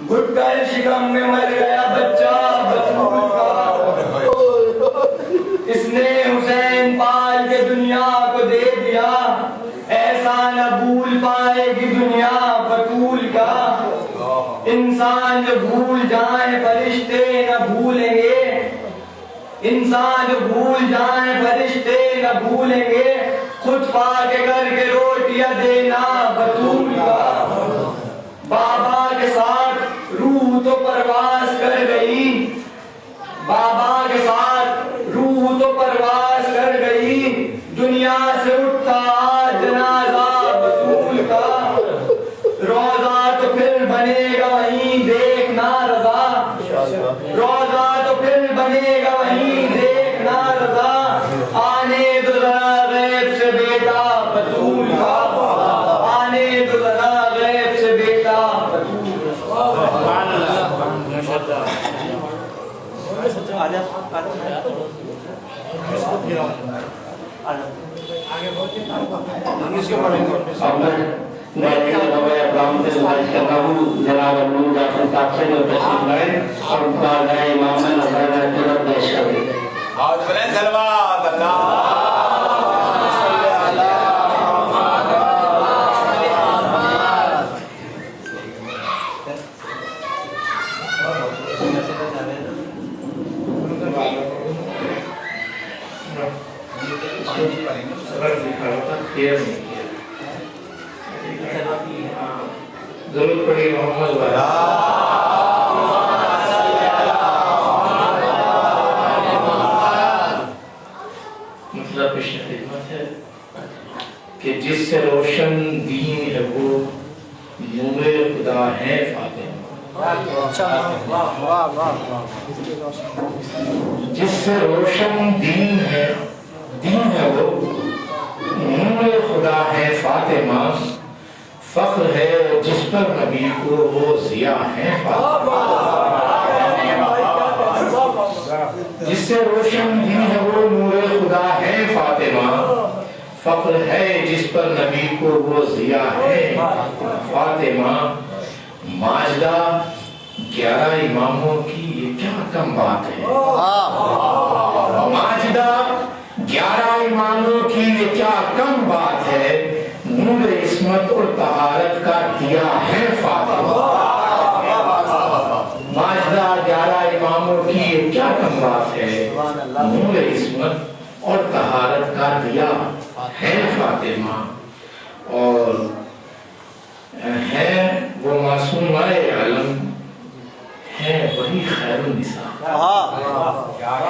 گھٹکل شکم میں مر گیا بچہ بطول کا، اس نے حسین پال کے دنیا کو دے دیا، ایسا نہ بھول پائے گی دنیا بطول کا۔ انسان جو بھول جائیں فرشتے نہ بھولیں گے، انسان جو بھول جائیں فرشتے نہ بھولیں گے، خود فاتح کر کے روٹیاں دینا بطول کا۔ بابا کے ساتھ روح تو پرواز کر گئی، بابا کے ساتھ روح تو پرواز کر گئی، دنیا سے اٹھا جنازہ بطول کا۔ روزہ تو پھر بنے گا وہیں دیکھنا رضا، روزہ تو پھر بنے گا وہیں دیکھنا رضا، آنے دو ذرا غیب سے بیٹا بطول کا، آنے دو ذرا غیب سے بیٹا بطول کا۔ جناب نور جعفر صاحب سے جو تشریف لائے اور امام نظر پیش کریں۔ صلوات اللہ ضرورت پڑی محمد والا مطلب پیش خدمت ہے کہ جس سے روشن دین ہے وہ نور خدا ہے فاطمہ، جس سے روشن دین ہے وہ نور خدا ہے فاطمہ، فخر ہے جس پر نبی کو وہ ضیاء ہے فاطمہ، جس سے روشن دین ہے وہ نور خدا ہے فاطمہ، فخر ہے جس پر نبی کو وہ ضیاء ہے فاطمہ۔ ماجدہ 11 اماموں کی یہ کیا کم بات ہے، ماجدہ 11 اماموں کی یہ کیا کم بات ہے، نور عصمت اور طہارت کا دیا ہے فاطمہ۔ ماجدہ 11 اماموں کی یہ کیا کم بات ہے، نور عصمت اور طہارت کا دیا ہے فاطمہ، اور ہے وہ معصومہ عالم، ہے وہی خیر النساء،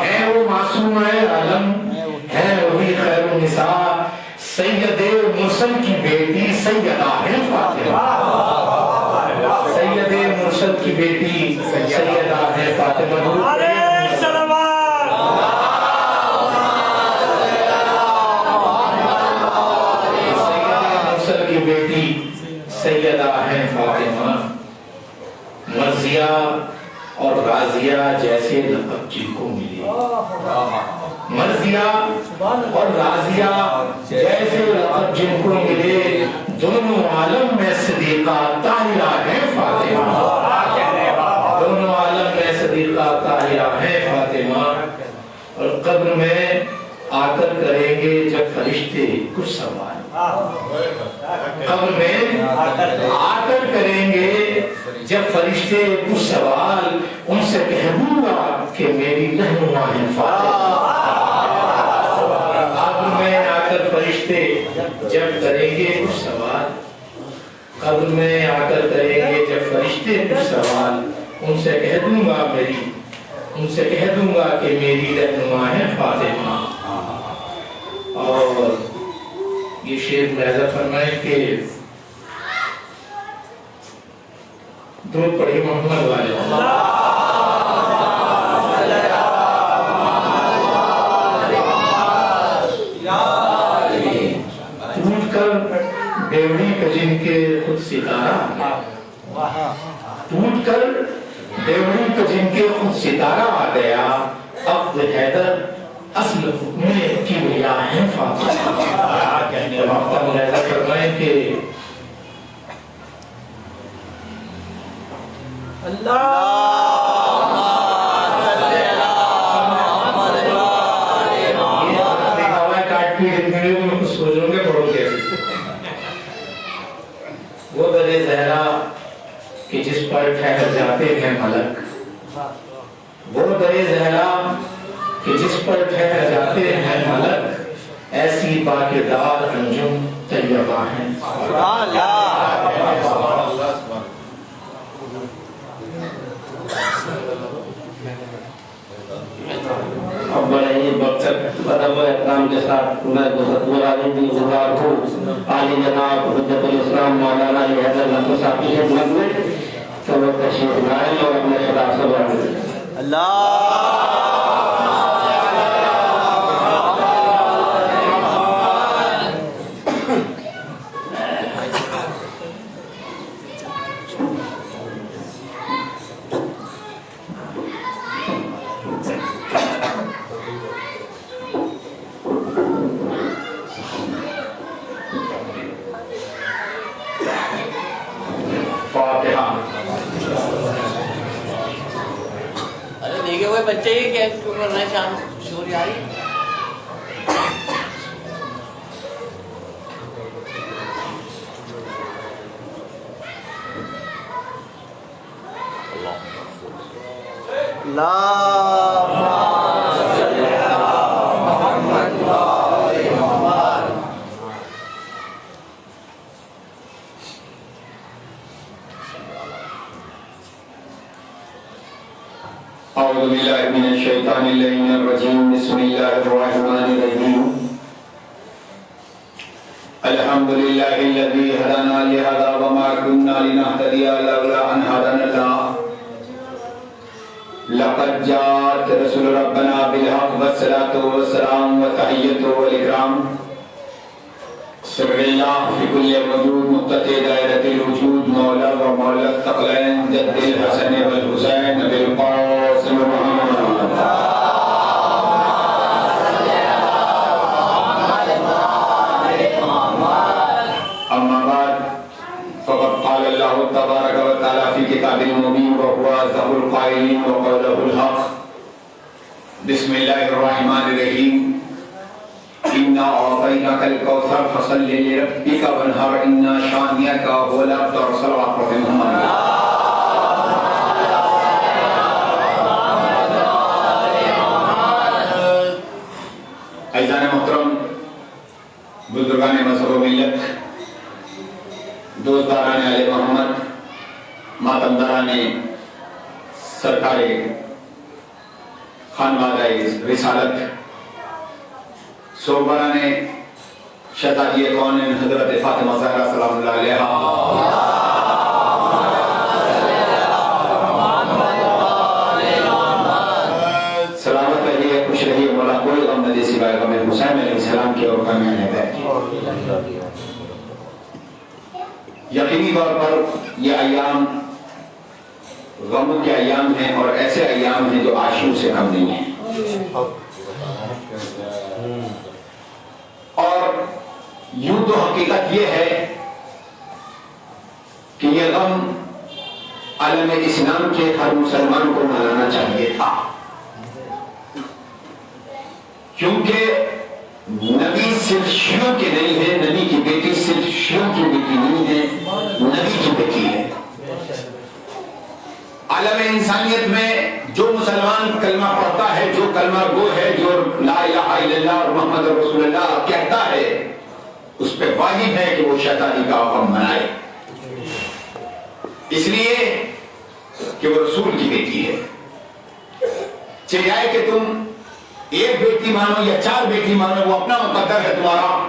ہے وہ معصومہ عالم، ہے وہی خیر النساء، سید مرسل کی بیٹی سیدہ ہے فاطمہ، سید مرسل کی بیٹی سیدہ ہے فاطمہ۔ بیٹی سیدہ ہے فاطمہ، مرضیہ اور راضیہ جیسے لقب جن کو ملے، مرضیہ اور راضیہ جیسے لقب جن کو ملے، دونوں عالم میں صدیقہ طاہرہ ہے فاطمہ، دونوں عالم میں صدیقہ طاہرہ ہے فاطمہ۔ اور قبر میں آ کر کریں گے جب فرشتے کچھ سوال، قبر میں آ کر کریں گے جب فرشتے کچھ سوال، ان سے کہہ دوں گا کہ میری رہنما ہے فاطمہ۔ قبر میں آ کر فرشتے جب کریں گے کچھ سوال، قبر میں آ کر کریں گے جب فرشتے کچھ سوال، ان سے کہہ دوں گا کہ میری رہنما ہے فاطمہ۔ اور یہ شعر ملاحظہ فرمائے کہ درود پڑھی محمد والے، ٹوٹ کر ڈیوڑی کا جن کے خود ستارہ، ٹوٹ کر ڈیوڑی کا جن کے خود ستارہ آ گیا، عقد حیدر اصل حکمے کی وجہ ہے فاطمہ۔ وقتاً ملاحظہ فرمائیں کہ وہ درِ زہرا کہ جس پر ٹھہر جاتے ہیں ملک، وہ درِ زہرا کہ جس پر ٹھہر جاتے ہیں ملک، ایسی باکردار انجم طیبہ ہیں۔ اب بڑے ہی ادب و احترام کے ساتھ میں گزار ہوں عالی جناب حجت الاسلام مولانا علی حیدر نقوی صاحب کی خدمت میں کہ وہ تشریف لائیں اور اپنے خطاب سے بیان کریں۔ ارے دیکھے ہوئے بچے ہی کیا کر رہے ہیں، شام شور آ رہی اعوذ باللہ من الشیطان اللعین الرجیم، بسم اللہ الرحمن الرحیم، الحمدللہ الذی ہدانا لہذا وما كنا لنہتدی لولا ان ہدانا اللہ، لقد جاءت رسول ربنا بالحق والصلاة والسلام وتحیت والاکرام، سر اللہ فی کل وجود مقتدی دائرۃ الوجود، مولا و مولا الثقلین جد الحسن والحسین بالقاسم محمد۔ اما بعد فقد قال اللہ تبارک و تعالی فی کتاب المبین وهو اصدق القائلین وقوله الحق، بسم اللہ الرحمن الرحیم، اِنَّا أَعْطَيْنَاكَ الْكَوْثَرَ فَصَلِّ لِرَبِّكَ وَانْحَرْ إِنَّا شَانِئَكَ هُوَ الْأَبْتَرُ۔ صلوات محمد۔ عزیزان محترم، بزرگان مذہب و ملت، دوستداران آل محمد، ماتمداران سرکار خانوادہ رسالت، سربراہ نے شہزادی کونین حضرت فاطمہ زہرا سلام اللہ علیہا، سلامت رہیے، خوش رہیے، مولا کوئی غم نہ دے سوائے غم حسین علیہ السلام کی اور غم اہل بیت کی۔ یقینی طور پر یہ ایام غموں کے ایام ہیں اور ایسے ایام ہیں جو عاشور سے کم نہیں ہیں، اور یوں تو حقیقت یہ ہے کہ یہ غم عالم اسلام کے ہر مسلمان کو منانا چاہیے تھا، کیونکہ نبی صرف شیعوں کے نہیں ہے، نبی کی بیٹی صرف شیعوں کی بیٹی نہیں ہے، نبی کی بیٹی ہے۔ عالم انسانیت میں جو مسلمان کلمہ پڑھتا ہے، جو کلمہ گو ہے، جو لا الہ الا اللہ اور محمد رسول اللہ کہتا ہے، اس پہ واجب ہے کہ وہ شہزادی کا غم منائے، اس لیے کہ وہ رسول کی بیٹی ہے۔ چاہے جائے کہ تم ایک بیٹی مانو یا چار بیٹی مانو، وہ اپنا مقدر ہے تمہارا،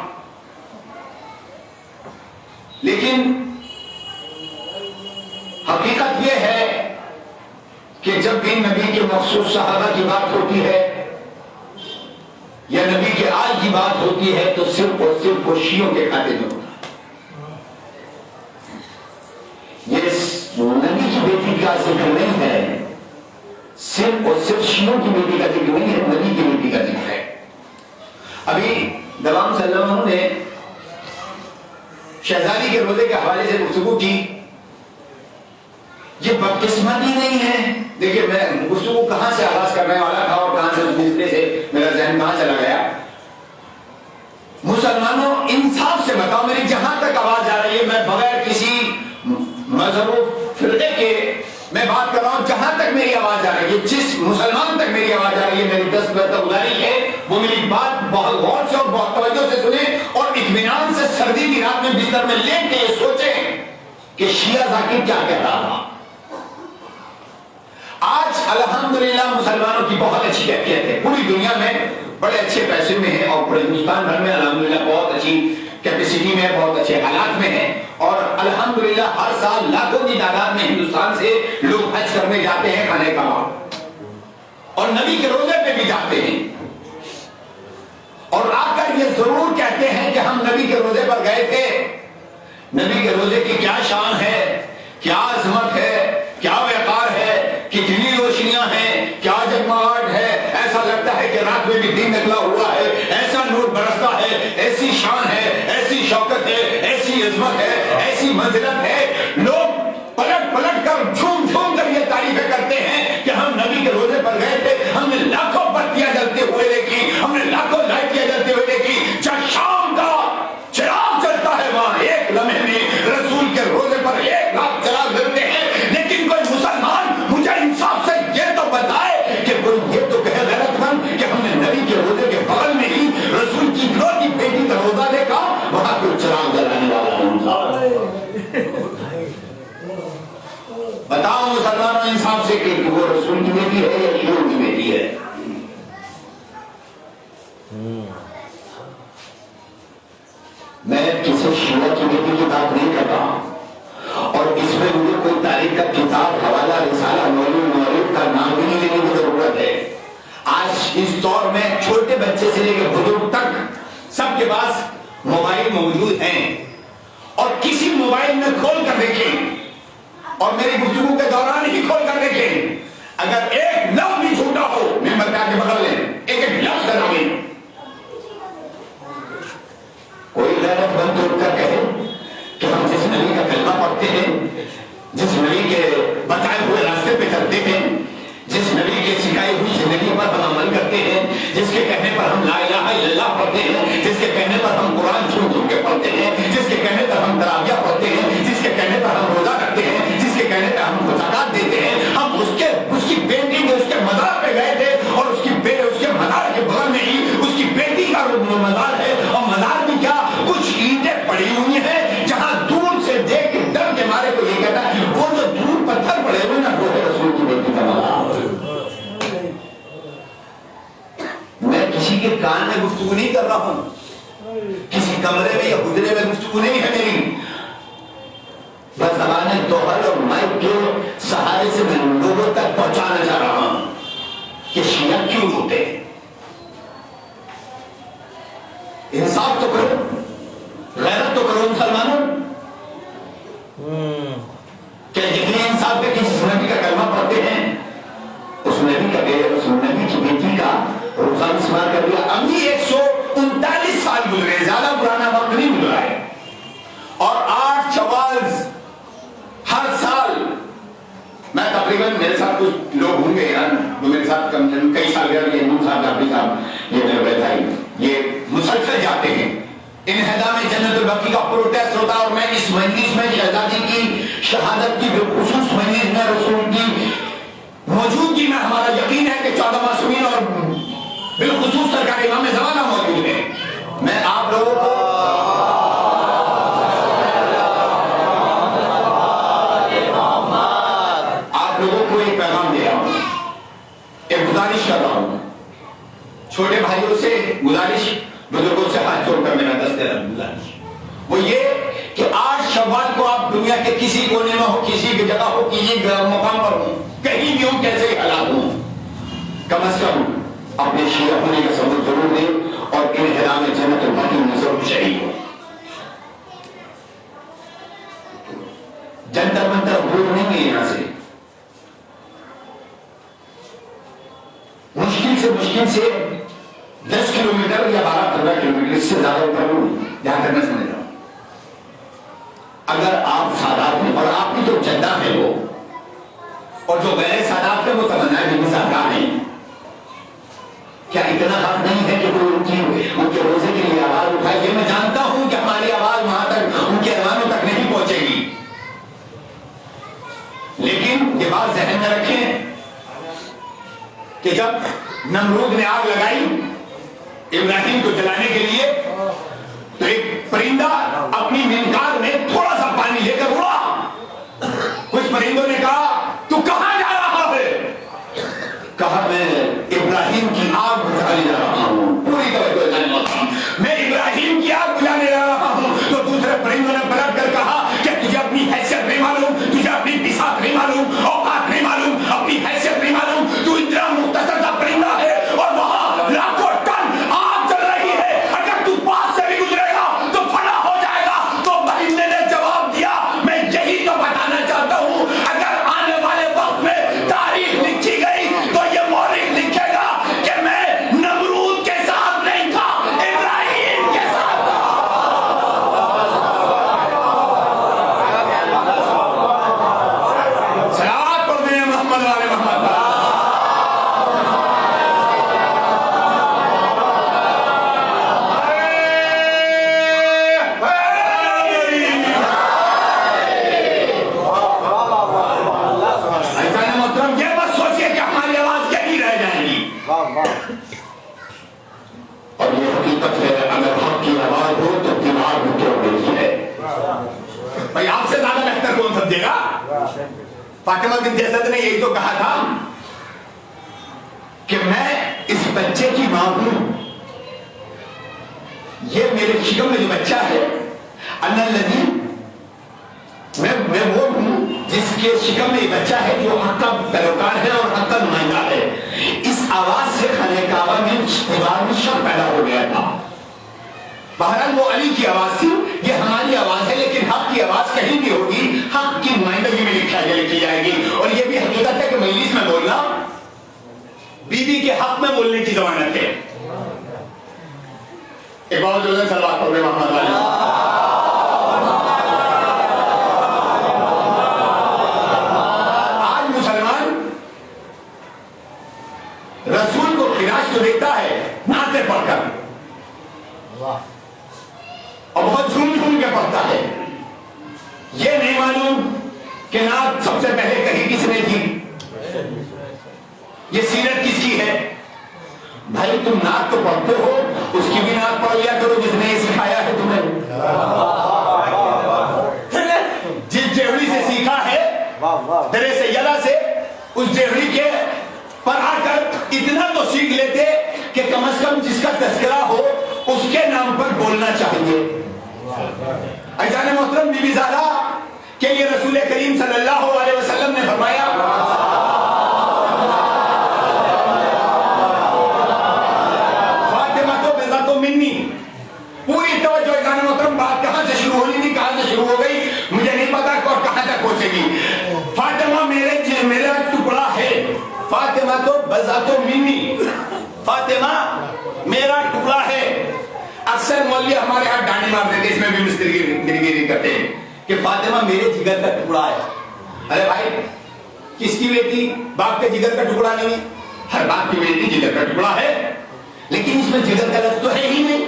لیکن حقیقت یہ ہے کہ جب بھی نبی کے مخصوص صحابہ کی بات ہوتی ہے یا نبی کے آل کی بات ہوتی ہے تو صرف اور صرف وہ شیعوں کے کھاتے میں ہوتا ہے۔ یہ نبی کی بیٹی کا ذکر نہیں ہے، صرف اور صرف شیعوں کی بیٹی کا ذکر نہیں ہے، نبی کی بیٹی کا ذکر ہے۔ ابھی دوام صلی اللہ علیہ وسلم نے شہزادی کے روزے کے حوالے سے گفتگو کی یہ بدقسمتی نہیں ہے. دیکھیے میں گفتگو کہاں سے آغاز کرنے والا تھا اور کہاں سے اس مسئلے سے میرا ذہن کہاں چلا گیا. مسلمانوں انصاف سے بتاؤ, میری جہاں تک آواز آ رہی ہے, میں بغیر کسی مذہب و فرقے کے میں بات کر رہا ہوں, جہاں تک میری آواز آ رہی ہے, جس مسلمان تک میری آواز آ رہی ہے, میری دستبردہ گزارش ہے وہ میری بات بہت غور سے اور بہت توجہ سے سنیں اور اطمینان سے سردی کی رات میں بستر میں لیٹ کے یہ سوچیں کہ شیعہ ذاکر کیا کہہ رہا تھا. آج الحمدللہ مسلمانوں کی بہت اچھی کیفیت ہے, پوری دنیا میں بڑے اچھے پیسے میں ہیں اور پورے ہندوستان بھر میں الحمدللہ بہت اچھی کیپیسٹی میں, بہت اچھے حالات میں ہیں اور الحمدللہ ہر سال لاکھوں کی تعداد میں ہندوستان سے لوگ حج کرنے جاتے ہیں خانہ کعبہ اور نبی کے روزے پہ بھی جاتے ہیں اور آ کر یہ ضرور کہتے ہیں کہ ہم نبی کے روزے پر گئے تھے. نبی کے روزے کی کیا شان ہے, کیا عظمت ہے, کیا وقار ہے, کتنی روشنیاں ہیں, کیا جگمگاہٹ ہے, ایسا لگتا ہے کہ رات میں بھی دن نکلا ہوا ہے, ایسا نور برستا ہے, ایسی شان ہے, ایسی شوکت ہے, ایسی عظمت ہے, ایسی منزلت ہے. لوگ پلٹ پلٹ کر جھوم جھوم کر یہ تعریفیں کرتے ہیں کہ ہم نبی کے روزے پر گئے تھے, ہم نے لاکھوں بتیاں جلتے ہوئے دیکھی, ہم نے لاکھوں لائٹیاں جلتے ہوئے دیکھی. جب شام کا چراغ جلتا ہے وہاں ایک لمحے میں رسول کے روزے پر 1 لاکھ چراغ جلتے ہیں. لیکن کوئی مسلمان مجھے انصاف سے یہ تو بتائے کہ کوئی یہ تو کہے غیرت مند کہ ہم نے نبی کے روزے کے بغل میں ہی رسول کی اکلوتی بیٹی کا روزہ دیکھا, وہاں کوئی چراغ جلانے والا نہیں تھا. بتاؤ مسلمانوں انصاف سے کہ وہ رسول کی بیٹی ہے یا شیعوں کی بیٹی ہے. میں کسی شیعہ کی بیٹی کی بات نہیں کر رہا اور اس میں مجھے کوئی تاریخ کا کتاب, حوالہ, رسالہ, مولود کا نام بھی نہیں لینے کی ضرورت ہے. آج اس دور میں چھوٹے بچے سے لے کے بزرگ تک سب کے پاس موبائل موجود ہیں اور کسی موبائل میں کھول کر دیکھیں اور میری گفتگو کے دوران ہی کھول کر دیکھیں, اگر ایک لفظ بھی جھوٹا ہو ممبر پہ آ کے بغل لیں, ایک لفظ کا نام لیں. کوئی غیرت مند توڑ کر کہے کہ ہم جس نبی کا کلمہ پڑھتے ہیں, جس نبی کے بتائے ہوئے راستے پہ چلتے ہیں, جس نبی کے سکھائی ہوئی زندگی پر ہم عمل کرتے ہیں, جس کے کہنے پر ہم لا الہ الا اللہ پڑھتے ہیں, جس کے کہنے پر ہم قرآن جھوم جھوم کے پڑھتے ہیں, جس کے کہنے پر ہم تراویح پڑھتے ہیں, جس کے کہنے پر ہم روزہ رکھتے ہیں, جس کے کہنے پر ہم زکات دیتے ہیں, ہم اس کی بیٹی کے اس کے مزار پہ گئے تھے اور اس کے مزار کے بغل میں ہی اس کی بیٹی کا مزار ہے اور مزار بھی کیا کچھ اینٹیں پڑی ہوئی ہیں جہاں دور سے دیکھ کے ڈر کے مارے کو یہ کہتا ہے وہ جو دور پتھر پڑے ہوئے نا وہ ہے رسول کی بیٹی کا مزار. میں کسی کے کان میں گفتگو نہیں کر رہا ہوں, کسی کمرے میں یا حجرے میں گفتگو نہیں ہے میری, بس زبان دوہل اور مائک کے سہارے سے میں لوگوں تک پہنچانا چاہ رہا ہوں کہ شیعہ کیوں ہوتے ہیں. انصاف تو کرو, غیرت تو کرو مسلمانوں. کہ جتنے انصاف کے کسی نبی کا کلمہ پڑھتے ہیں اس نبی کی بیٹی کا روزہ مسمار کر دیا. ابھی 139 سال گزرے, زیادہ پرانا وقت نہیں گزرا ہے اور 8 شوال ہر سال. میں تقریباً میرے ساتھ کچھ لوگ ہوں گے یار جو میرے ساتھ کئی سال گئے, یہ نور صاحب, جعفری صاحب, یہ میرے بڑے بھائی, یہ مسلسل جاتے ہیں. انہدا میں جنت البقیع کا پروٹیسٹ ہوتا اور میں اس مجلس میں شہزادی کی شہادت کی بالخصوص مجلس میں رسول کی موجودگی میں ہمارا یقین ہے کہ 14 معصومین اور بالخصوص سرکار امام زمانہ موجود ہیں. میں آپ لوگوں کو ایک پیغام دے رہا ہوں, ایک گزارش کر رہا ہوں. چھوٹے بھائیوں سے گزارش, بزرگوں سے ہاتھ جوڑ کر میرا گزارش وہ یہ کہ 8 شوال کو آپ دنیا کے کسی کونے میں ہو, کسی بھی جگہ ہو, کسی مقام پر ہو, کہیں بھی ہو, کیسے حالات ہوں, کم از کم اپنے شیعہ ہونے کا ثبوت ضرور دیں اور انہدا میں جنت البقیع میں ضرور شہید ہو. جنتر منتر دور نہیں ہے یہاں سے, مشکل سے 10 کلومیٹر یا 12-15 کلومیٹر, اس سے زیادہ اوپر نہیں, جہاں تک میں سمجھ رہا ہوں. اگر آپ سادات میں, اور آپ کی تو جدہ ہے وہ, اور جو غیر سادات ہے وہ تمنا بھی زہرا ہے. کیا اتنا حق نہیں ہے کہ کوئی ان کے روزے کے لیے آواز اٹھائے؟ یہ میں جانتا ہوں کہ ہماری آواز وہاں تک ان کے ایوانوں تک نہیں پہنچے گی، لیکن یہ بات ذہن میں رکھیں کہ جب نمرود نے آگ لگائی ابراہیم کو جلانے کے لیے تو ایک پرندہ اپنی منقار میں تھوڑا سا پانی لے کر اڑا. کچھ پرندوں نے کہا تو کہاں جا رہا ہے؟ کہا میں ابراہیم کی آگ بجھانے جا رہا ہوں. پوری توجہ جانے والا ہوں، میں ابراہیم کی آگ بجھانے جا رہا ہوں. تو دوسرے پرندوں نے پلٹ کر کہا کہ تجھے اپنی حیثیت نہیں معلوم، تجھے اپنی بساط نہیں معلوم، اوقات نہیں معلوم، اپنی حیثیت نہیں معلوم. تو اتنا مختصر سا پرندہ ہے اور وہاں لاکھوں ٹن آگ چل رہی ہے، اگر تو پاس سے بھی گزرے گا تو فنا ہو جائے گا. تو پرندے نے جواب دیا میں یہی تو بتانا چاہتا ہوں، اگر آنے والے وقت میں تاریخ لکھی گئی تو یہ مورخ لکھے گا کہ میں نمرود کے ساتھ نہیں تھا، ابراہیم کے ساتھ تھا. صلوات پڑھتے ہیں محمد والے محمد پر. ایسا محترم یہ مت سوچیے کہ ہماری آواز یہی رہ جائے گی. اور یہ حقیقت ہے اگر حق کی آواز ہو تو دماغ میں توڑ دیتی ہے. بھائی آپ سے زیادہ بہتر کون سمجھے گا؟ فاطمہ بنت اسد نے یہی تو کہا تھا کہ میں اس بچے کی ماں ہوں، یہ میرے شکم میں جو بچہ ہے انا الذی، میں وہ ہوں جس کے شکم میں یہ بچہ ہے جو حق کا پیروکار ہے اور حق کا نمائندہ ہے. اس آواز سے خانہ کعبہ میں دیوار میں شک پیدا ہو گیا تھا. بہرحال وہ علی کی آواز تھی، یہ ہماری آواز ہے، لیکن حق کی آواز کہیں بھی ہوگی حق کی نمائندگی میں لکھی جائے گی. اور یہ بھی حقیقت ہے کہ مجلس میں بولنا بیوی کے حق میں بولنے کی ضمانت ہے. ایک بار جو صلوات پڑھ رہے محمد والے. آج مسلمان رسول کو خراج تو دیتا ہے نعتیں پڑھ کر اور بہت جھوم جھوم کے پڑھتا ہے. یہ نہیں معلوم کہ نعت سب سے پہلے کہیں کس نے تھی، یہ سیرت کس کی ہے. بھائی تم نعت تو پڑھتے ہو، اس کی بھی نعت پڑھ لیا کرو جس نے یہ سکھایا ہے تمہیں. جس جیوڑی سے سیکھا ہے در سیدہ سے، اس جیوڑی کے پر آ کر اتنا تو سیکھ لیتے کہ کم از کم جس کا تذکرہ ہو اس کے نام پر بولنا چاہیے. عزیزان محترم، بی بی زہرا کے لیے رسول کریم صلی اللہ علیہ وسلم نے فرمایا فاطمہ تو بذات منی. پوری توجہ عزیزان محترم، بات کہاں سے شروع ہونی تھی کہاں سے شروع ہو گئی مجھے نہیں پتا اور کہاں تک پہنچے گی. فاطمہ میرا ٹکڑا ہے. فاطمہ تو بذات منی، فاطمہ میرا ٹکڑا ہے. اکثر مولوی ہمارے ہاتھ ڈانڈی مار دیتے، اس میں بھی مستری کرتے ہیں کہ فاطمہ میرے جگر کا ٹکڑا ہے. ارے بھائی کس کی بیٹی باپ کے جگر کا ٹکڑا نہیں؟ ہر باپ کی بیٹی جگر کا ٹکڑا ہے، لیکن اس میں جگر کا لفظ تو ہے ہی نہیں.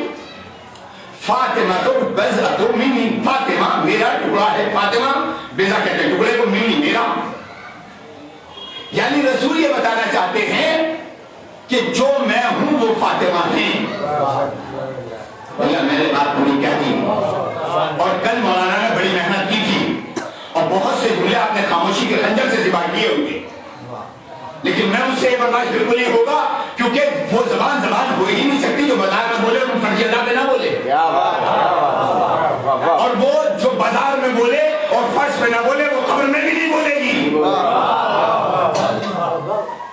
فاطمہ تو بذات منی، فاطمہ میرا ٹکڑا ہے. فاطمہ بیزا کہتے ہیں ٹکڑے کو، منی میرا. یعنی رسول یہ بتانا چاہتے ہیں کہ جو میں ہوں وہ فاطمہ ہیں. اللہ میں نے بات پوری کہہ دی. اور کل مولانا نے بڑی محنت کی تھی اور بہت سے جملے آپ نے خاموشی کے خنجر سے ذبح کیے ہوں گے، لیکن میں اس سے یہ برداشت بالکل نہیں ہوگا کیونکہ وہ زبان ہو ہی نہیں سکتی جو بازار میں بولے وہ فرضی ادا پہ نہ بولے، اور وہ جو بازار میں بولے اور فرش پہ نہ بولے وہ قبر میں بھی نہیں بولے گی.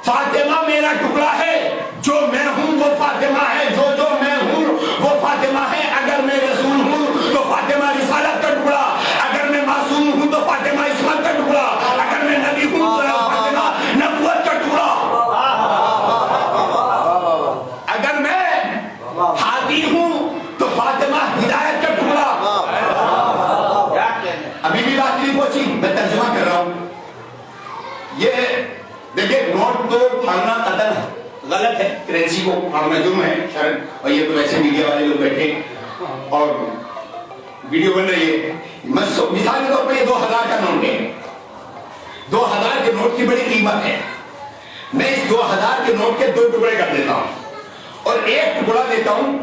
فاطمہ میرا ٹکڑا ہے، جو میں ہوں وہ فاطمہ ہے، جو میں ہوں وہ فاطمہ ہے. اگر میں رسول ہوں تو فاطمہ رسالت کا ٹکڑا، اگر میں معصوم ہوں تو فاطمہ عصمت کا ٹکڑا، اگر میں نبی ہوں تو فاطمہ نبوت کا ٹکڑا، اگر میں ہادی ہوں تو فاطمہ یہ دیکھیں نوٹ تو پھاڑنا قطعاً غلط ہے، کرنسی کو پھاڑنا جرم ہے شرعاً، اور یہ تو ویسے میڈیا والے لوگ بیٹھے اور ویڈیو بن رہی ہے. مثال کے طور پر یہ 2000 کا نوٹ ہے. 2000 کے نوٹ کی بڑی قیمت ہے. میں اس 2000 کے نوٹ کے 2 ٹکڑے کر دیتا ہوں اور 1 ٹکڑا دیتا ہوں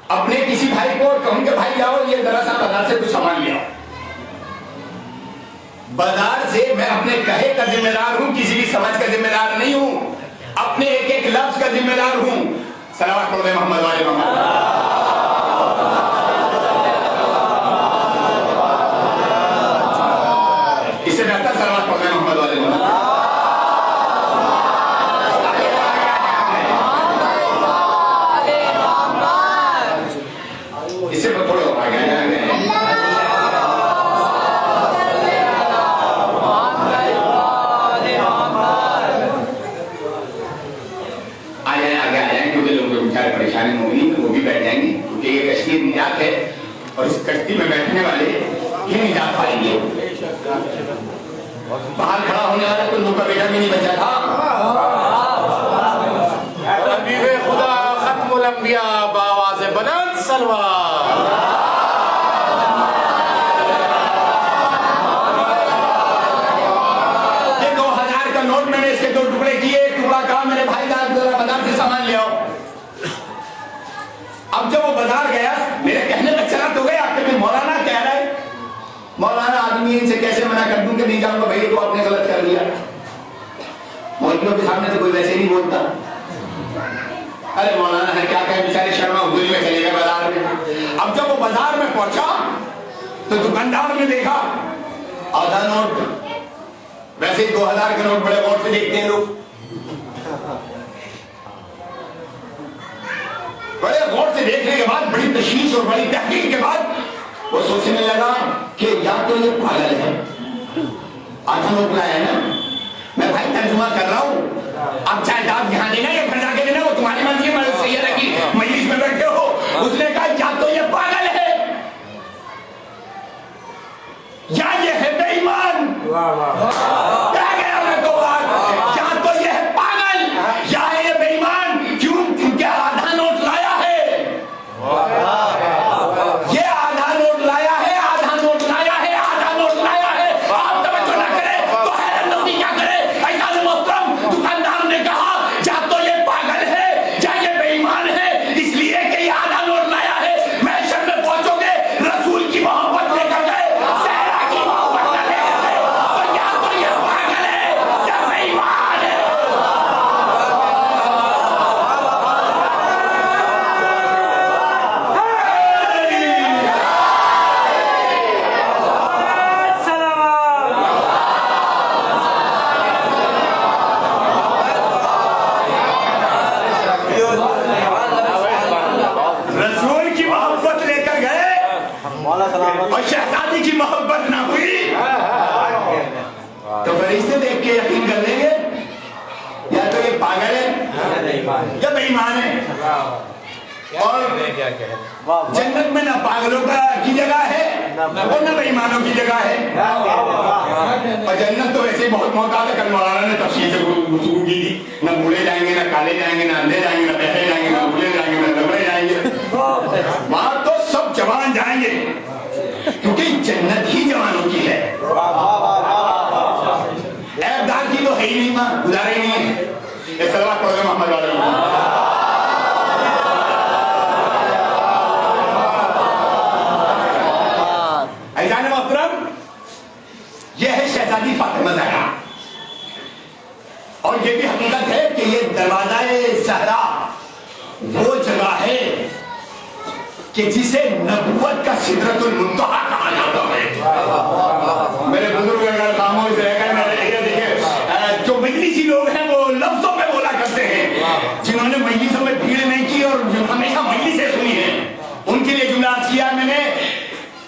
اپنے کسی بھائی کو اور کہوں کہ بھائی جاؤ یہ ذرا سا بازار سے کچھ سامان لے آؤ. بازار سے میں اپنے کہے کا ذمہ دار ہوں، کسی بھی سمجھ کا ذمہ دار نہیں ہوں، اپنے ایک ایک لفظ کا ذمہ دار ہوں. صلوات پڑھ دیں محمد والے محمد. اس سے بہتر صلوات پڑھ دیں محمد والے محمد. اس سے تھوڑا آگے پریشانی ہوگی وہ بھی بیٹھ جائیں گے کیونکہ یہ کشتی نجات ہے اور اس کشتی میں بیٹھنے والے ہی نجات پائیں گے. باہر کھڑا ہونے والا کوئی نو کا بیٹا بھی نہیں بچا تھا. حبیب خدا ختم الانبیاء بآواز بلند سلوات. یہ 2000 کا نوٹ میں نے اس کے 2 ٹکڑے کیے. 1 ٹکڑا کہا میرے بھائی بازار سے سامان لے آؤ. اب جب وہ بازار گیا میرے کہنے میں چلا تو گیا کہ مولانا کہہ رہا ہے مولانا آدمی ان سے کیسے منع کر دوں کہ نہیں جاؤں گا. بھائی تو آپ نے غلط کر لیا. مولویوں کے سامنے تو کوئی ویسے نہیں بولتا. ارے مولانا ہے کیا کہے بیچارے شرما حضوری میں چلے گئے بازار میں. اب جب وہ بازار میں پہنچا تو دکاندار نے دیکھا آدھا نوٹ. ویسے 2000 کے نوٹ بڑے غور سے دیکھتے ہیں لوگ, بڑے غور سے دیکھنے کے بعد, بڑی تشویش اور بڑی تحقیق کے بعد وہ سوچنے لگا کہ یا تو یہ پاگل ہے, آدھا نوٹ لایا ہے نا, میں بھائی ترجمہ کر رہا ہوں, اب چاہے آپ یہاں دینا یا پھر جا کے دینا, وہ تمہاری مرضی ہے, سیدہ کی مجلس میں بیٹھے ہو. اس نے کہا یا تو یہ پاگل ہے یا یہ ہے بے ایمان. کہہ گیا میں تو بات, یا تو یہ ہے پاگل یا ہے یہ بے ایمان. کیوں؟ کیونکہ آدھا نوٹ لایا ہے, یہ آدھا نوٹ لایا ہے, آدھا نوٹ لایا ہے, آدھا نوٹ لایا ہے. آپ توجہ نہ کرے تو حیرت نوٹی کیا کرے. ایسا محترم دکاندار نے کہا یا تو یہ پاگل ہے یا یہ بے ایمان ہے, اس لیے کہ یہ آدھا نوٹ لایا ہے. محشر میں پہنچو گے, رسول کی محبت لے کر گئے, صحرا کی محبت نہ لے کر گئے, تو یا تو یہ پاگل ہے یا بے ایمان ہے. رسول کی محبت لے کر گئے اور شہزادی کی محبت نہ ہوئی تو فرشتے دیکھ کے یقین کر لیں گے یا تو یہ پاگل ہے یا بے ایمان ہے. اور جنت میں نہ پاگلوں کی جگہ ہے اور نہ بے ایمانوں کی جگہ ہے. اور جنت تو ویسے بہت محتاط ہے, کل مولانا نے تفصیل سے گفتگو کی تھی, نہ بوڑھے جائیں گے, نہ کالے جائیں گے, نہ اندھے جائیں گے, نہ بہرے جائیں گے, نہ بھولے جائیں گے, نہ لبڑے جائیں گے. وہاں تو سب جوان جائیں گے کیونکہ جنت ہی جوانوں کی ہے. عیبدار کی تو ہے ہی نہیں, ماں گزارے ہی نہیں ہے. یہ صلوات پڑھو محمد والے ایزان محترم. یہ ہے شہزادی فاطمہ زہرا, اور یہ بھی حقیقت ہے کہ یہ دروازہ زہرا وہ جگہ ہے کہ جسے نبوت کا سدرۃ المنتہا کہا جاتا ہے. میرے بزرگ اگر خاموش رہ گئے, میں دیکھے جو مجلسی لوگ ہیں وہ لفظوں میں بولا کرتے ہیں, جنہوں نے مجلسوں میں بھیڑ نہیں کی اور ہمیشہ مجلسیں سنی ہیں, ان کے لیے جملہ عرض کیا میں نے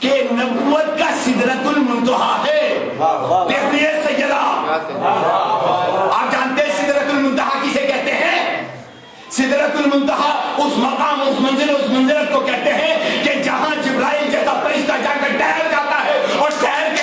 کہ نبوت کا سدرۃ المنتہا ہے. دیکھ لیے سیدہ, آپ جانتے ہیں سدرۃ المنتہا کسے کہتے ہیں؟ سدرۃ المنتہا اس مقام, اس منزل, اس منزلت کو کہتے ہیں کہ جہاں جبرائیل جیسا فرشتہ جا کر ٹھہر جاتا ہے اور ٹھہر کے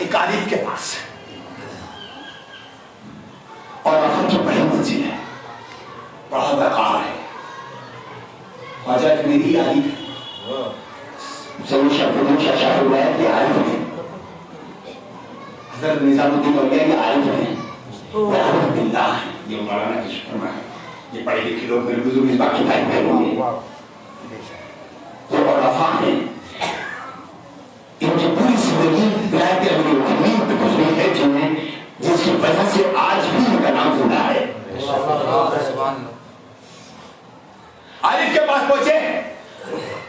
ایک عارف کے پاس اور آخر کی بڑی منزل ہے, بڑا وقار ہے. خواجہ میری عارف ہے, شاہ الولایت یہ عارف ہے, حضرت نظام الدین اولیاء یہ عارف ہیں, عارف باللہ ہے. یہ مولانا کی شکر ہے, یہ پڑھے لکھے لوگ میرے بزرگ اس باقی بھائی بہن ہوں گے, اور عرفا ہیں. ان کی پوری زندگی ولایت امیر المؤمنین پہ گزری ہے, جس کی وجہ سے آج بھی ان کا نام زندہ ہے. عارف کے پاس پہنچے,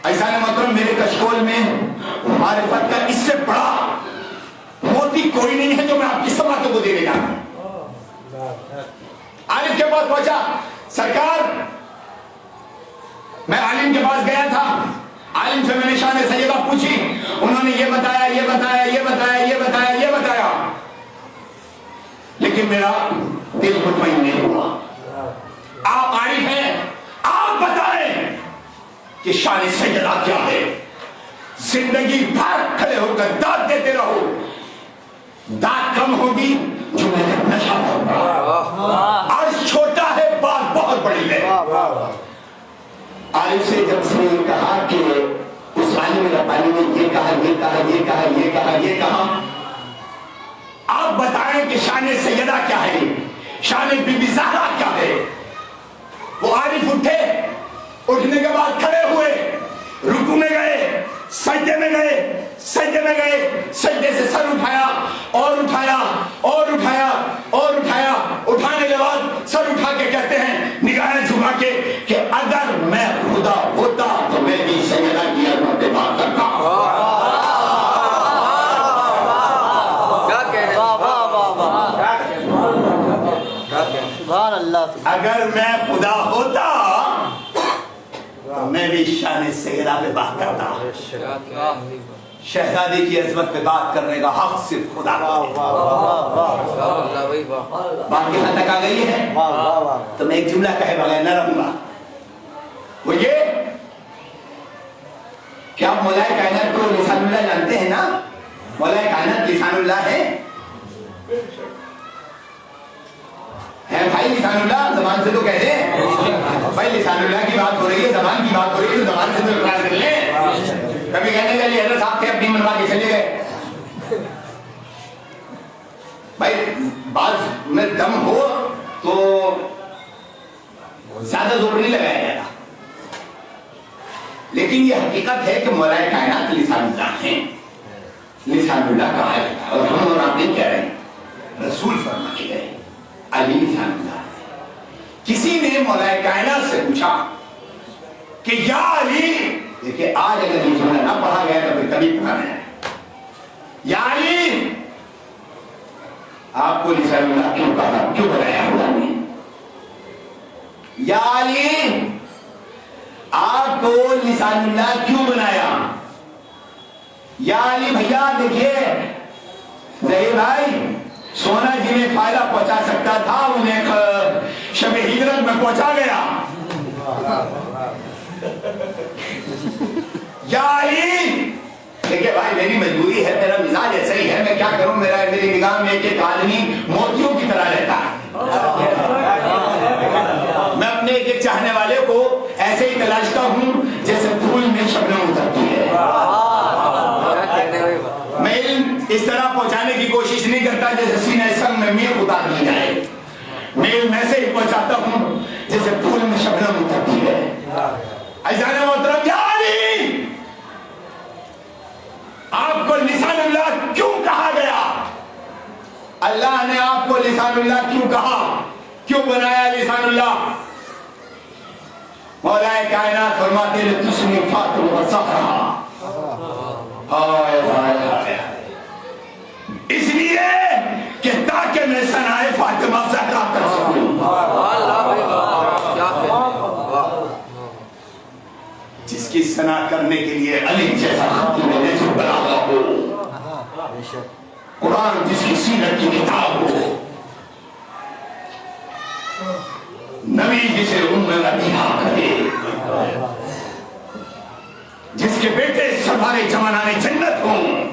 ایسا محترم میرے کشکول میں معرفت کا اس سے بڑا موتی کوئی نہیں ہے جو میں آپ کی سماعتوں کو دینے جا رہا ہوں. عالم کے پاس پہنچا, سرکار میں عالم کے پاس گیا تھا, عالم سے میں نے شان سیدہ پوچھی, انہوں نے یہ بتایا یہ بتایا یہ بتایا یہ بتایا یہ بتایا, لیکن میرا دل مطمئن نہیں ہوا. آپ عارف ہیں, آپ بتائیں کہ شان سیدہ کیا ہے. زندگی بھر کھڑے ہو کر داد دیتے رہو, داد کم ہوگی جو میں نے نشہ ہوگا. عرض چھوٹا ہے, بات بہت بڑی ہے. عارف سے جب اس نے یہ کہا کہ اس عالم ربانی نے یہ کہا یہ کہا یہ کہا یہ کہا یہ کہا, آپ بتائیں کہ شان سیدہ کیا ہے, شان بی بی زہرا کیا ہے. وہ عارف اٹھے, اٹھنے کے بعد کھڑے ہوئے, رکوع میں گئے, سجدے میں گئے, سجدے میں گئے, سجدے سے سر اٹھایا اور اٹھایا اور اٹھایا اور اٹھایا, اٹھانے کے بعد سر اٹھا کے کہتے ہیں نگاہیں جھکا کے کہ اگر میں خدا ہوتا تو میں بھی سیدہ کی عظمت پہ بات کرتا. اگر میں خدا ہوتا تو میں بھی شان سیدہ پہ بات کرتا. شہزادی کی عظمت پہ بات کرنے کا حق صرف خدا کو ہے. بات یہاں تک آ گئی ہے تو میں ایک جملہ کہے بغیر نہ رہوں گا, وہ یہ کہ آپ مولا کائنات کو لسان اللہ جانتے ہیں نا. مولا کائنات لسان اللہ ہے بھائی, لسان اللہ زبان سے تو کہہ دیں بھائی, لسان اللہ کی بات ہو رہی ہے, زبان کی بات ہو رہی ہے, تو زبان سے تو اقرار کر لیں. کبھی کہنے کا یہ حضرت صاحب تھے اپنی منوا کے چلے گئے. بھائی بات میں دم ہو تو زیادہ زور نہیں لگایا جاتا, لیکن یہ حقیقت ہے کہ مولا کائنات لسان اللہ ہیں. لسان اللہ کہا ہے, اور ہم اور آپ نہیں کہہ رہے ہیں, رسول فرما کے گئے علی لسان اللہ. کسی نے مولا کائنات سے پوچھا کہ یا علی, دیکھیں آج اگر یہ جملہ نہ پڑھا گیا تو پھر کبھی پڑھانا ہے, یا علی آپ کو لسان اللہ کیوں کہا, کیوں بنایا اللہ نے. یا علی آپ کو لسان اللہ کیوں بنایا. یا علی بھیا دیکھیے, ظہیر بھائی سونا جنہیں فائدہ پہنچا سکتا تھا انہیں شب ہجرت میں پہنچا گیا. یا علی دیکھیے بھائی میری مجبوری ہے, میرا مزاج ایسا ہی ہے, میں کیا کروں, میری نگاہ میں ایک آدمی موتیوں کی طرح رہتا ہے. میں اپنے ایک چاہنے والے کو ایسے ہی تلاشتا ہوں جیسے پھول میں شبنم اترتی ہے. میں علم اس طرح پہنچانے کی کوشش نہیں کرتا جیسے سینہ سنگ میں میخ اتار لی جائے. میں علم ایسے ہی پہنچاتا ہوں جیسے پھول میں شبنم اترتی ہے. عزیزان محترم, یا علی آپ کو لسان اللہ کیوں کہا گیا. اللہ نے آپ کو لسان اللہ کیوں کہا, کیوں بنایا لسان اللہ. مولا کائنات فرماتے ہیں تسمی فاطمہ و زہرا, اس لیے کہ تاکہ میں ثنائے فاطمہ زہرا کر سکوں. جس کی ثنا کرنے کے لیے علی جیسا خاتم نجم بنا ہوا ہو, قرآن جس کی سیرت کی کتاب ہو, نبی جسے ام ربیعہ کہے, جس کے بیٹے سربارے جمانان جنت ہوں,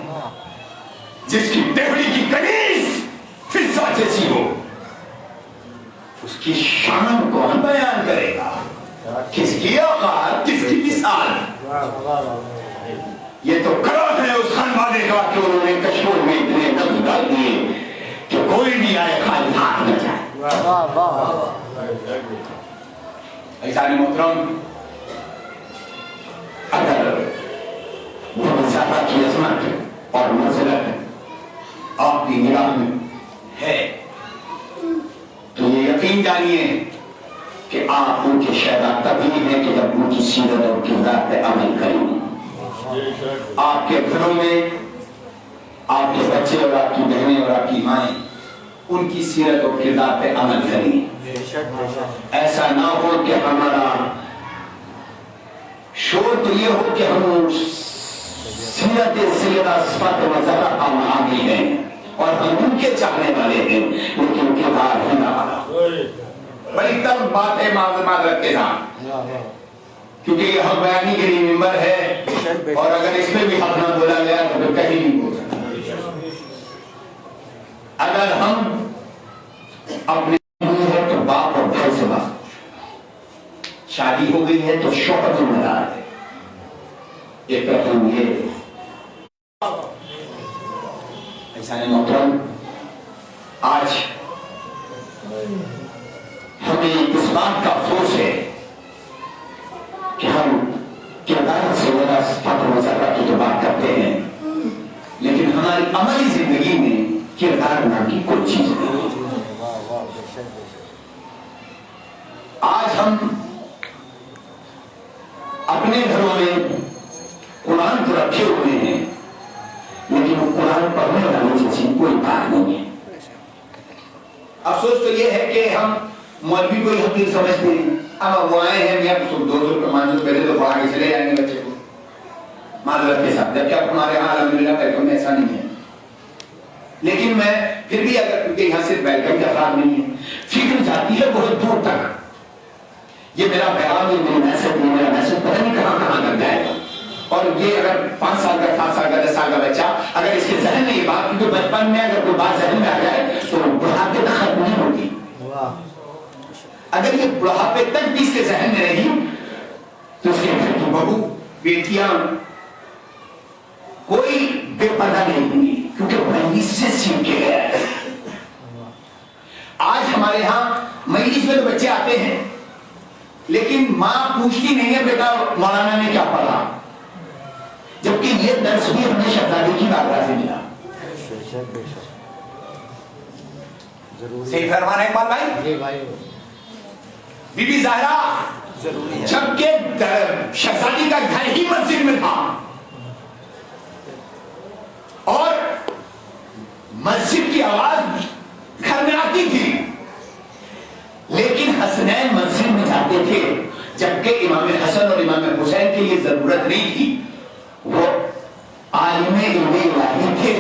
جس کی ٹیبڑی کی قمیص فضہ جیسی ہو، اس کی شان کون بیان کرے گا؟ کس کی اوقات، کس کی مثال؟ یہ تو کرم ہے اس خانوادے کا کہ انہوں نے کشمیر میں اتنے نظم ڈال دیے کہ کوئی بھی آئے خالی ہاتھ نہ جائے۔ عزیزان محترم، اگر وہ زیادہ کی عظمت اور منزلت آپ کی نگاہ میں ہے تو یہ یقین جانیے کہ آپ ان کے شہدا تبھی ہیں کہ جب ان کی سیرت اور کردار پہ عمل کریں۔ آپ کے گھروں میں آپ کے بچے اور آپ کی بہنیں اور آپ کی مائیں ان کی سیرت اور کردار پہ عمل کریں۔ ایسا نہ ہو کہ ہمارا شور تو یہ ہو کہ ہم سیرت سیدہ فاطمہ زہرا کا حامی ہیں اور ہم ان کے چاہنے والے ہیں، لیکن کردار ہے نہ والا۔ بڑی تب بات ہے معذرت کے ساتھ، کیونکہ یہ حق بیانی کے لیے ممبر ہے اور اگر اس میں بھی حق نہ بولا گیا تو پھر کہیں نہیں بول سکتا۔ اگر ہم اپنے ہے تو باپ اور بھائی سے بات، شادی ہو گئی ہے تو شوہر ذمہ دار ہے۔ ایک رقم یہ احسان محترم، آج ہمیں اس بات کا افسوس ہے کہ ہم کردار سے ذرا فاطمہ زہرا کی تو بات کرتے ہیں، لیکن ہماری عملی زندگی میں کردار نام کی کوئی چیز نہیں۔ آج ہم اپنے گھروں میں قرآن تو رکھے ہوئے ہیں، لیکن قرآن پڑھنے والے جیسی کوئی بات نہیں ہے۔ افسوس تو یہ ہے کہ ہم مولوی کو حقیق سمجھتے ہیں، اب وہ آئے ہیں، 200 روپے 500 پہلے تو پڑھا کے چلے جائیں گے بچے کو معذرت کے ساتھ، جبکہ اب ہمارے یہاں الحمدللہ پیٹوں میں ایسا نہیں ہے۔ لیکن میں پھر بھی اگر کیونکہ یہاں صرف ویلکم کے افراد نہیں ہے، فکر جاتی ہے بہت دور تک، یہ میرا پیغام ہے، میری میسج پتہ نہیں کہاں کہاں تک جائے گا۔ اور یہ اگر 5 سال کا 7 سال کا 10 سال کا بچہ اگر اس کے ذہن میں یہ بات، کیونکہ بچپن میں اگر کوئی بات ذہن میں آ جائے تو بڑھاپے تک ختم نہیں ہوگی۔ اگر یہ بڑھاپے تک بھی اس کے ذہن میں رہی تو اس کے گھر کی بہو بیٹیاں کوئی بے پردہ نہیں ہوئی، کیونکہ وہ سے سیکھ کے گیا ہے۔ آج ہمارے ہاں مجلس میں تو بچے آتے ہیں لیکن ماں پوچھتی نہیں ہے بیٹا مولانا نے کیا پڑھا، جبکہ یہ درس بھی ہمیں شہزادی کی بارگاہ سے ملا۔ صحیح فرمانا ہے اقبال بھائی؟ بی بی زہرا جبکہ شہزادی کا گھر ہی مسجد میں تھا اور مسجد کی آواز گھر میں آتی تھی، لیکن حسنین مسجد میں جاتے تھے جبکہ امام حسن اور امام حسین کے لیے ضرورت نہیں تھی۔ وہ عالم علم الہی تھے،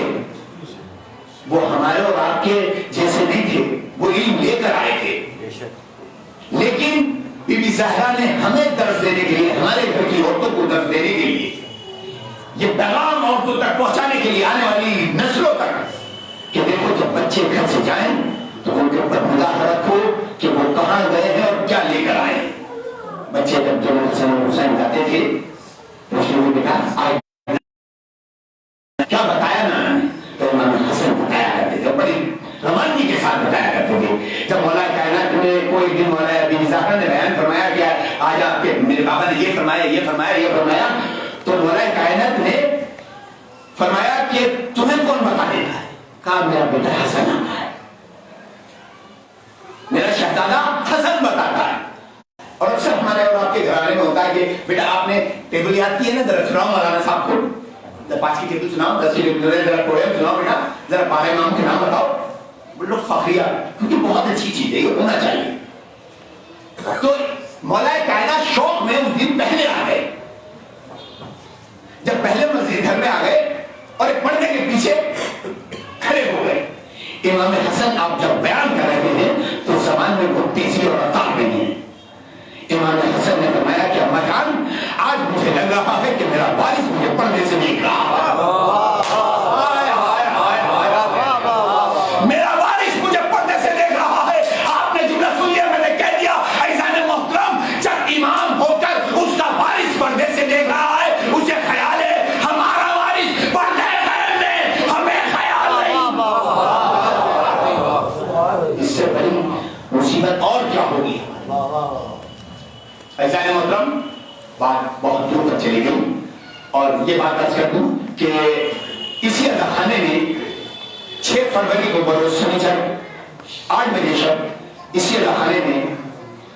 وہ ہمارے اور آپ کے جیسے نہیں تھے، وہ علم لے کر آئے تھے۔ لیکن بی بی زہرا نے ہمیں درس دینے کے لیے، ہمارے گھر کی عورتوں کو درس دینے کے لیے، یہ پیغام عورتوں تک پہنچانے کے لیے، آنے والی نسلوں تک، کہ دیکھو جب بچے گھر سے جائیں تو ان کے اوپر نگاہ رکھو کہ وہ کہاں گئے ہیں اور کیا لے کر آئے۔ بچے جب جب حسن اور حسین جاتے تھے تو اس نے کہا آئے کیا بتایا نا، تو امام حسن بتایا کرتے تھے، بڑی روانگی کے ساتھ بتایا کرتے تھے۔ جب مولا کائنات نے کوئی دن مولا بی بی زہرا نے بیان فرمایا کہ آج آپ کے میرے بابا نے یہ فرمایا یہ فرمایا یہ فرمایا، تو مولا کائنات نے فرمایا کہ تمہیں کون بتا دیتا ہے؟ کہا میرا بیٹا حسن آتا ہے، میرا شہزادہ حسن بتاتا ہے۔ اور اکثر ہمارے اور آپ کے گھرانے میں ہوتا ہے کہ بیٹا آپ نے ٹیبل یاد کی ہے نا، ذرا سناؤ مولانا صاحب کو، 5 کی ٹیبل سناؤ، 10 کی ٹیبل ذرا پویم سناؤ بیٹا، ذرا پارے امام کے نام بتاؤ۔ وہ لوگ فخریہ، کیونکہ بہت اچھی چیز ہے، یہ ہونا چاہیے۔ تو مولا کائنات شوق میں اس دن پہلے آ گئے، جب پہلے مسجد گھر میں آ گئے اور ایک پردے کے پیچھے کھڑے ہو گئے۔ امام حسن آپ جب بیان کر رہے ہیں تو زبان میں کوئی تیزی اور رفتار نہیں ہے۔ امام حسن نے فرمایا کہ اما جان آج مجھے لگ رہا ہے کہ میرا وارث مجھے پردے سے دیکھ رہا ہے۔ ایسا ہے محترم، بات بہت دور تک چلی گئی اور یہ بات عرض کر دوں کہ اسی عزا خانے میں 6 فروری کو بروز سنیچر 8 بجے شب اسی عزا خانے میں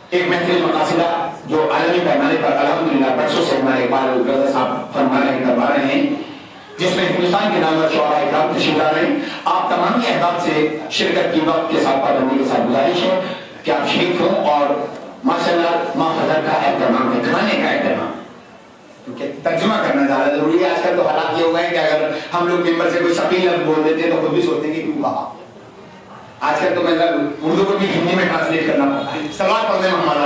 ایک محفل مقاصدہ جو عالمی پیمانے پر الحمدللہ برسوں سے ہمارے اقبال رضا صاحب فرما رہے ہیں، کروا رہے ہیں، جس میں ہندوستان کے نامور شعراء اکرام تشریف لا رہے ہیں. آپ تمامی احباب سے شرکت کی وقت کے ساتھ پابندی کے ساتھ گزارش ہے کہ آپ شریک ہوں اور ماشاءاللہ ماں حضر کا اہتمام ہے، کھانے کا اہتمام، کیونکہ ترجمہ کرنا زیادہ ضروری ہے. آج کل تو حالات یہ ہو گئے کہ اگر ہم لوگ ممبر سے کوئی ثقیل لفظ بول دیتے ہیں تو خود بھی سوچتے ہیں کہ کیوں کہا. آج کل تو مطلب اردو کو بھی ہندی میں ٹرانسلیٹ کرنا پڑتا ہے. سوال پڑھنے میں ہمارا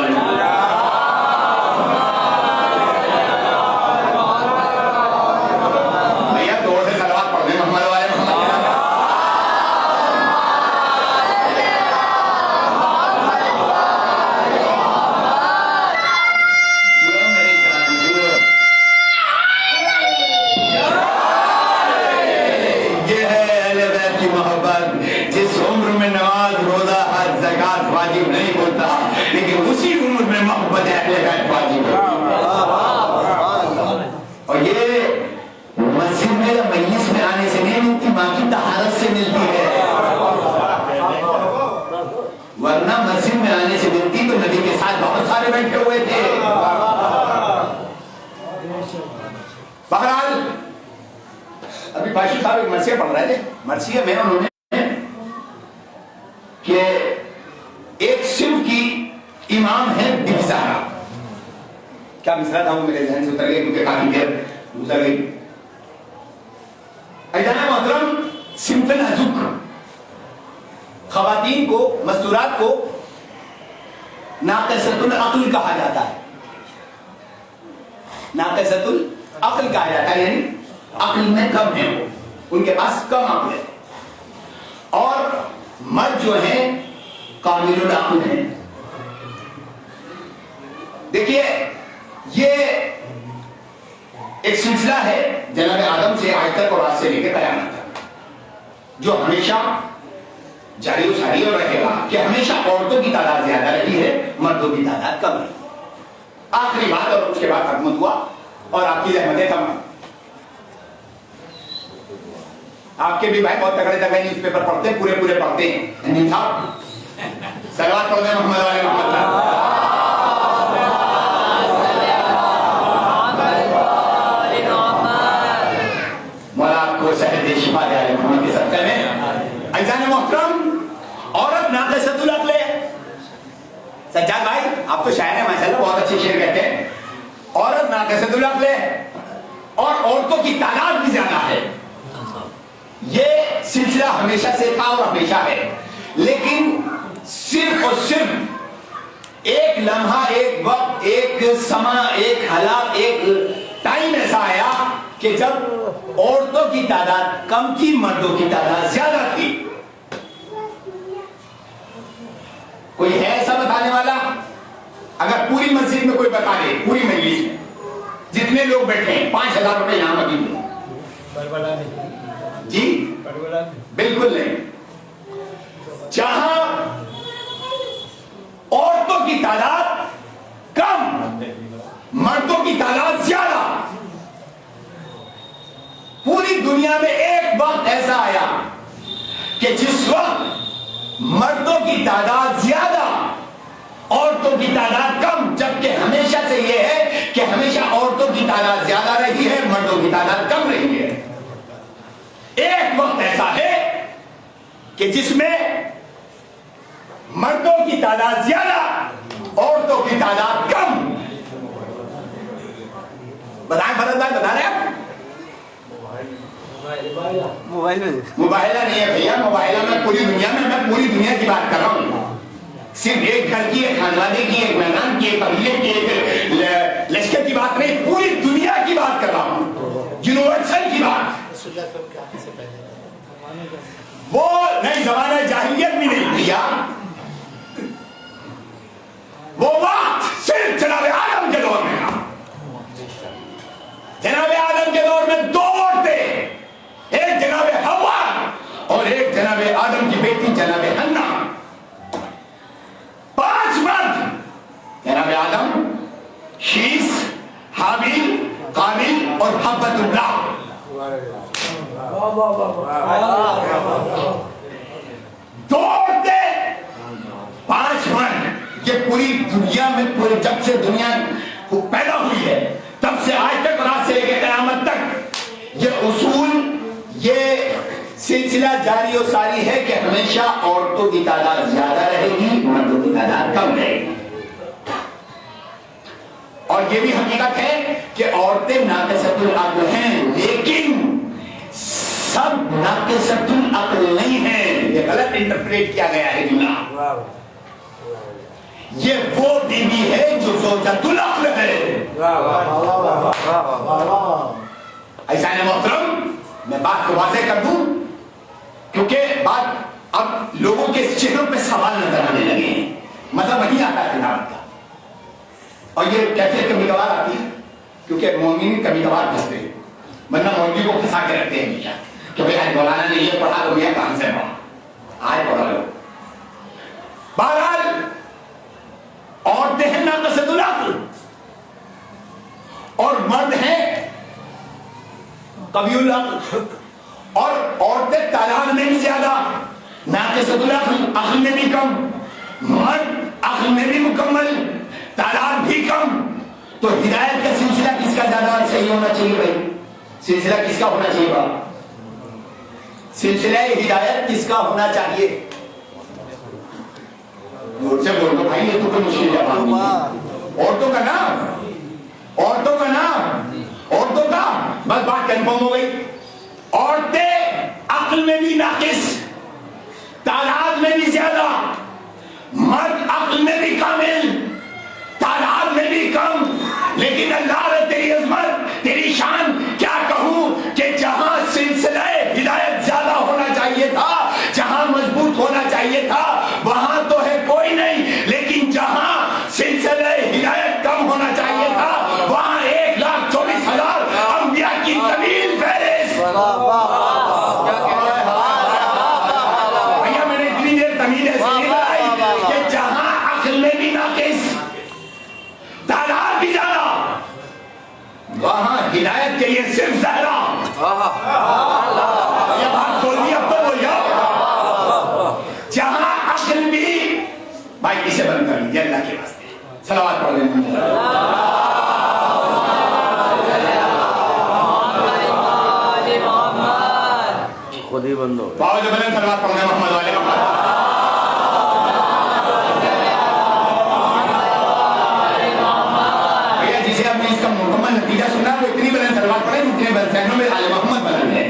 بھیا دور سے سلوات پڑھنے میں ہمارے والے نہیں بولتا، لیکن اسی عمر میں محبت اہل بیت واجب ہے. اور یہ مسجد میں یا مجلس میں آنے سے نہیں ملتی، ماں کی طہارت سے ملتی ہے، ورنہ مسجد میں آنے سے ملتی تو نبی کے ساتھ بہت سارے بیٹھے ہوئے تھے. بہرحال ابھی باشی صاحب ایک مرثیہ پڑھ رہے تھے، مرثیہ میں انہوں نے کہ ایک صنف کی امام ہے بزہرا. کیا مصرع تھا وہ میرے ذہن سے اتر گئی کیونکہ کافی دیر گزر گئی. ایدان محترم، صنف الازک خواتین کو، مستورات کو ناقصۃ العقل کہا جاتا ہے. ناقصۃ العقل کہا جاتا ہے، یعنی عقل میں کم ہے، ان کے پاس کم عقل ہے. اور مرد جو ہیں کامل العقل ہیں. دیکھیے یہ ایک سلسلہ ہے جناب آدم سے آج تک اور آج سے لے کے قیامت تک، جو ہمیشہ جاری و ساری اور رہے گا کہ ہمیشہ عورتوں کی تعداد زیادہ رہی ہے، مردوں کی تعداد کم رہی. آخری بات اور اس کے بعد حکمت ہوا اور آپ کی زحمتیں تمام. آپ کے بھی بھائی بہت تگڑے تگڑے نیوز پیپر پڑھتے ہیں، پورے پورے پڑھتے ہیں. انجین صاحب سلوات پڑھتے ہیں محمد والے محمد. مولا آپ کو صحت دے، شفا دے محمد کے صدقے میں. عزیزان محترم، عورت ناقصۃ العقل ہے. سجاد بھائی آپ تو شاعر ہیں ماشاءاللہ، بہت اچھے شعر کہتے ہیں. عورت ناقصۃ العقل ہے اور عورتوں کی تعداد بھی زیادہ ہے. یہ سلسلہ ہمیشہ سے تھا اور ہمیشہ ہے، لیکن صرف اور صرف ایک لمحہ، ایک وقت، ایک سما، ایک حالات، ایک ٹائم ایسا آیا کہ جب عورتوں کی تعداد کم تھی، مردوں کی تعداد زیادہ تھی. کوئی ہے ایسا بتانے والا؟ اگر پوری مسجد میں کوئی بتا دے، پوری مجلس میں جتنے لوگ بیٹھے ہیں 5,000 روپے یہاں مدین میں. جی بالکل نہیں. جہاں عورتوں کی تعداد کم، مردوں کی تعداد زیادہ، پوری دنیا میں ایک وقت ایسا آیا کہ جس وقت مردوں کی تعداد زیادہ، عورتوں کی تعداد کم، جبکہ ہمیشہ سے یہ ہے کہ ہمیشہ عورتوں کی تعداد زیادہ رہی ہے، مردوں کی تعداد کم رہی ہے. ایک وقت ایسا ہے کہ جس میں مردوں کی تعداد زیادہ، عورتوں کی تعداد کم. بتائیں فرد بھائی، بتا رہے ہیں آپ؟ مباہلہ نہیں ہے بھیا، مباہلہ میں پوری دنیا کی بات کر رہا ہوں. صرف ایک گھر کی، ایک خاندانے کی، ایک میدان کی، ایک قبیلے کی، ایک لشکر کی بات نہیں، پوری دنیا کی بات کر رہا ہوں، یونیورسل کی بات. وہ نہیں زمانہ جاہلیت بھی نہیں کیا. وہ وقت صرف جناب آدم کے دور میں تھا. جناب آدم کے دور میں 2 عورتیں، ایک جناب حوا اور ایک جناب آدم کی بیٹی جناب حنا. 5 مرد، جناب آدم دو عورتیں 5 مرد، یہ پوری دنیا میں پورے جب سے دنیا پیدا ہوئی ہے تب سے آج تک اور آج سے لے کے قیامت تک یہ اصول، یہ سلسلہ جاری و ساری ہے کہ ہمیشہ عورتوں کی تعداد زیادہ رہے گی، مردوں کی تعداد کم رہے گی. اور یہ بھی حقیقت ہے کہ عورتیں ناقصۃ العقل ہیں، لیکن سب ناقصۃ العقل نہیں ہیں. یہ غلط انٹرپریٹ کیا گیا ہے جملہ. یہ وہ بیوی ہے جو زوجۃ العقل ہے. ایسا ہے محترم، میں بات کو واضح کر دوں کیونکہ بات اب لوگوں کے چہروں پہ سوال نظر آنے لگے ہیں. مزہ وہی آتا ہے تلاوت کا، اور یہ کیفیت کبھی کبھار آتی ہے کیونکہ مومن کبھی کبھار پھنستے ہیں، ورنہ مولوی کو پھنسا کے رکھتے ہیں ہمیشہ کہ بھائی آج مولانا نے یہ پڑھا تو یہ کہاں سے پڑھا، آج پڑھا لو. بہرحال عورتیں ہیں ناقصۃ العقل اور مرد ہیں قوی العقل. اور عورتیں تعداد میں بھی زیادہ، ناقصۃ العقل عقل میں بھی کم، مرد عقل میں بھی مکمل، تعداد بھی کم. تو ہدایت کا سلسلہ کس کا زیادہ صحیح ہونا چاہیے بھائی؟ سلسلہ کس کا ہونا چاہیے بھائی؟ سلسلہ ہدایت کس کا ہونا چاہیے؟ زور سے بول دو بھائی، یہ تو کوئی مشکل جواب نہیں ہے. عورتوں کا نام، عورتوں کا نام، عورتوں کا، بس بات کنفرم ہو گئی. عورتیں عقل میں بھی ناقص، تعداد میں بھی زیادہ، مرد عقل میں بھی کامل، تعداد میں بھی کم. لیکن اللہ نے تیری عظمت، تیری شان کیا کہوں کہ جہاں سلسلہ ہدایت زیادہ ہونا چاہیے تھا، جہاں مضبوط ہونا چاہیے تھا، وہاں تو ہے کوئی نہیں. لیکن جہاں سلسلہ ہدایت کم ہونا چاہیے تھا، وہاں 1,24,000 انبیاء کی طویل فہرست. بھیا میں نے اتنی دیر طویل ایسے نہیں بتائی کہ جہاں عقل میں بھی ناقص، تعداد بھی زیادہ، وہاں ہدایت کے لیے صرف زہرا. یہ بات بول دی، اب تو بول جاؤ. جہاں عقل بھی، بھائی اسے بند کر لیجیے اللہ کے واسطے، صلوات پڑھ لیں. خود ہی بند ہو باؤ جو بلند صلوات پڑھ لیں محمد والے محمد. بھیا جسے آپ نے اس کا مکمل نتیجہ سنا وہ اتنی بلند صلوات پڑھیں جتنے ذہنوں میں آل محمد بلند ہے.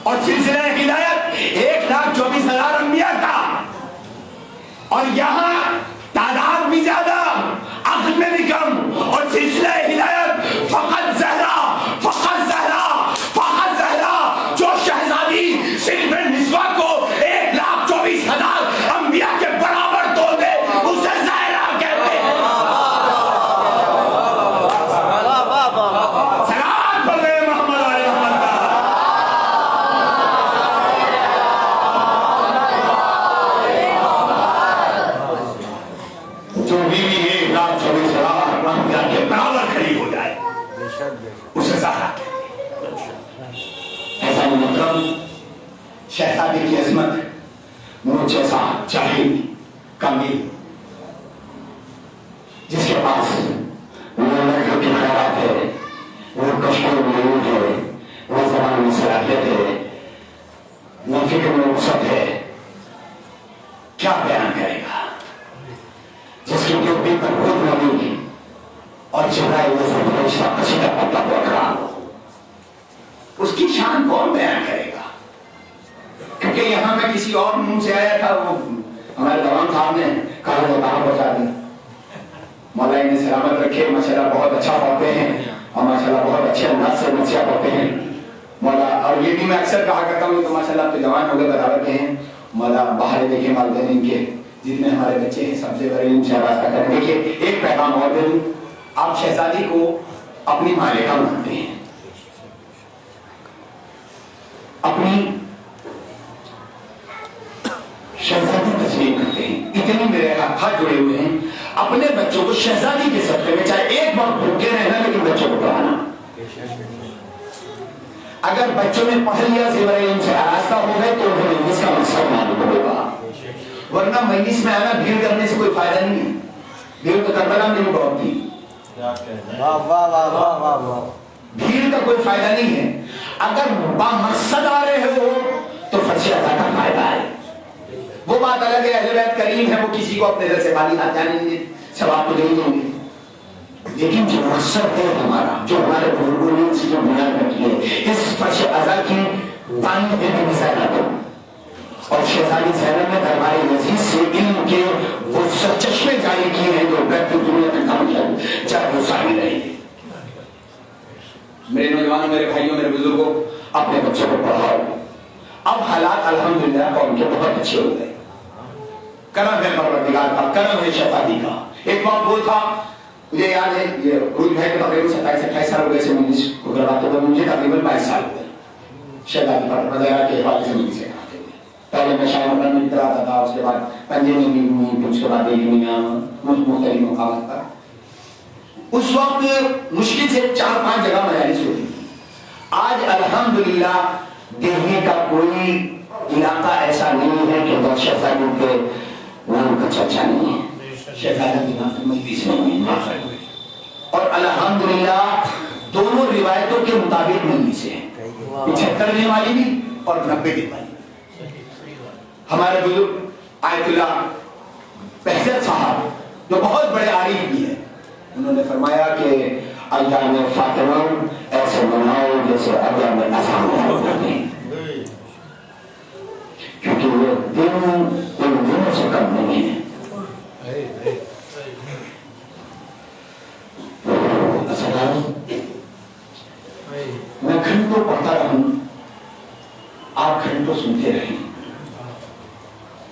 اور سلسلہ ہدایت 1,24,000 انبیاء کا، اور یہاں تعداد بھی زیادہ، عقل میں بھی کم، اور سلسلہ ہدایت فقط زہرا، فقط زہرا، فقط زہرا. جو شہزادی صرف نسوہ کو 1,24,000 انبیاء کے برابر توڑ دے اسے زہرا کہتے ہیں. سلام پڑھ لے محمد علیہ محمد. جو بیوی 1,24,000 انبیاء کے برابر کھڑی ہو جائے اسے زہرا کہتے ہیں. ایسا مطلب شہزادی کی عظمت وہ جیسا جاہل کامل جس کے پاس وہ لڑکیوں کی خیرات ہے، وہ کشتوں میں روح ہے، وہ زبان میں صلاحیت ہے، وہ فکر میں وسعت ہے، کیا بیان کرے گا؟ جس کی ڈیوٹی پر خود نبی اور جبرائیل سے فرشتہ قصیدہ پڑھتا ہوا کھڑا ہو، اس کی شان کون بیان کرے گا؟ کیونکہ یہاں میں کسی اور منہ سے آیا تھا، وہ ہمارے دوام صاحب نے کہا وہ کہاں پہنچا دیں. مولا انہیں سلامت رکھے، ماشاءاللہ بہت اچھا پڑھتے ہیں اور ماشاءاللہ بہت اچھے انداز سے نصیحت پڑھتے ہیں مولا. اور یہ بھی میں اکثر کہا کرتا ہوں کہ ماشاءاللہ آپ کے جوان ہو گئے بتاتے ہیں مولا. باہر دیکھیں والدین ان کے جتنے ہمارے بچے ہیں سب سے بڑے ان سے راستہ کریں. دیکھیے ایک پیغام اور دے دوں آپ شہزادی کو اپنی مالکہ مانتے ہیں، اپنی شہزادی تسلیم کرتے ہیں، اتنے میرے ہاتھ جڑے ہوئے ہیں، اپنے بچوں کو شہزادی کے صدقے میں چاہے ایک وقت بھوکے رہنا لیکن بچوں کو پڑھانا. اگر بچوں نے پڑھ لیا زیور علم سے آراستہ ہو گئے تو انہیں مجلس کا مقصد معلوم ہوگا، ورنہ مجلس میں آنا بھیڑ کرنے سے کوئی فائدہ نہیں ہے. بھیڑ تو کربلا میں بھی بہت تھی، بھیڑ کا کوئی فائدہ نہیں ہے. اگر بامقصد آ رہے ہو تو فرش ادا کا فائدہ ہے. وہ بات الگ ہے، اہل بیت کریم ہے، وہ کسی کو اپنے دل سے خالی ہاتھ جانے دیں گے، ثواب تو نہیں دیں گے. لیکن جو مقصد ہے ہمارا، جو ہمارے بزرگوں نے اس کی بنیاد رکھی ہے، اس فرش ادا کی پانی میں بھی مثال دو. اور شہزادی زینب نے دربار عزیز سے علم کے وہ چشمے جاری کیے ہیں جو بیت دنیا میں کام کیا، چاہے وہ ساری رہے. میرے نوجوانوں، میرے بھائیوں، میرے بزرگوں، اپنے بچوں کو پڑھاؤ. اب حالات الحمدللہ قوم کے بہت اچھے ہو گئے. کرم ہے پروردگار کا، کرم ہے شہزادی کا. ایک وقت وہ تھا، مجھے یاد ہے، یہ روز بھائی کو تقریباً 27-28 سال ہو گئے سے مجلس کو کرواتے ہوئے، مجھے تقریباً 22 سال ہو گئے شہزادی پر وغیرہ کے حوالے سے مجلس سے کراتے ہوئے. پہلے میں شاہ مکان میں ادھر آتا تھا، اس کے بعد پنجے میں بھی ہوئی، اس کے بعد دہلی میں مختلف مقامات پر. اس وقت مشکل سے 4-5 جگہ مجالس ہوتی تھی. آج الحمدللہ دہلی کا کوئی علاقہ ایسا نہیں ہے کہ بہت شہزادیوں کے نام کا چرچا نہیں ہے. شہزادی کی نام مجلس میں ہوئی اور الحمدللہ دونوں روایتوں کے مطابق مجلس ہیں، 75 دن والی بھی اور 90 دن والی. ہمارے بزرگ آیت اللہ بہزت صاحب جو بہت بڑے عارف بھی ہیں، انہوں نے فرمایا کہ ایام فاطمہ ایسے مناؤ جیسے ایام اذان کرتے ہیں، کیونکہ وہ دن ان دنوں سے کم نہیں ہے. میں گھنٹوں پڑھتا رہوں، آپ گھنٹوں سنتے رہیں.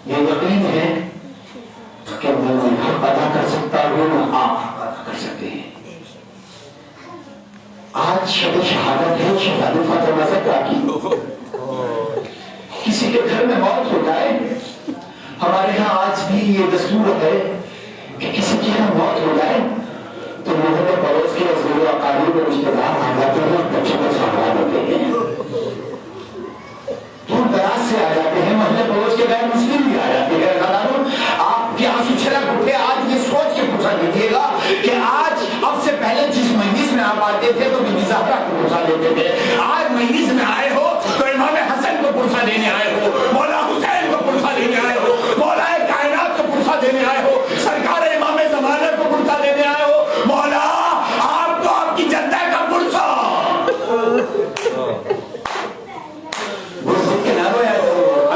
یہ یقین ہے کہ میں حق ادا کر سکتا ہوں، آپ حق ادا کر سکتے ہیں. آج شب شہادت ہے شہزادی فاطمہ زہرا کی. کسی کے گھر میں موت ہو جائے، ہمارے ہاں آج بھی یہ دستور ہے کہ کسی کی یہاں موت ہو جائے تو محلے پڑوس کے عزیز و اقارب و رشتہ دار آ جاتے ہیں، بچوں کو سنبھال لیتے ہیں، دور دراز سے آ جاتے ہیں، محلے پڑوس کے غیر مسلم بھی آ جاتے ہیں. آپ کے آنسو چھلک اٹھے. آج یہ سوچ کے پوچھا دیجیے گا کہ آج اب سے پہلے جس مجلس میں آپ آتے تھے تو بی زہرا کو پرسا دیتے تھے، آج مجلس میں آئے ہو تو امام حسن کو پرسا دینے آئے ہو، مولا حسین کو پرسا دینے آئے ہو، مولا کائنات کو پرسا دینے آئے ہو، سرکار امام زمانہ کو پرسا دینے آئے ہو. مولا آپ کو آپ کی جدہ کا پرسا.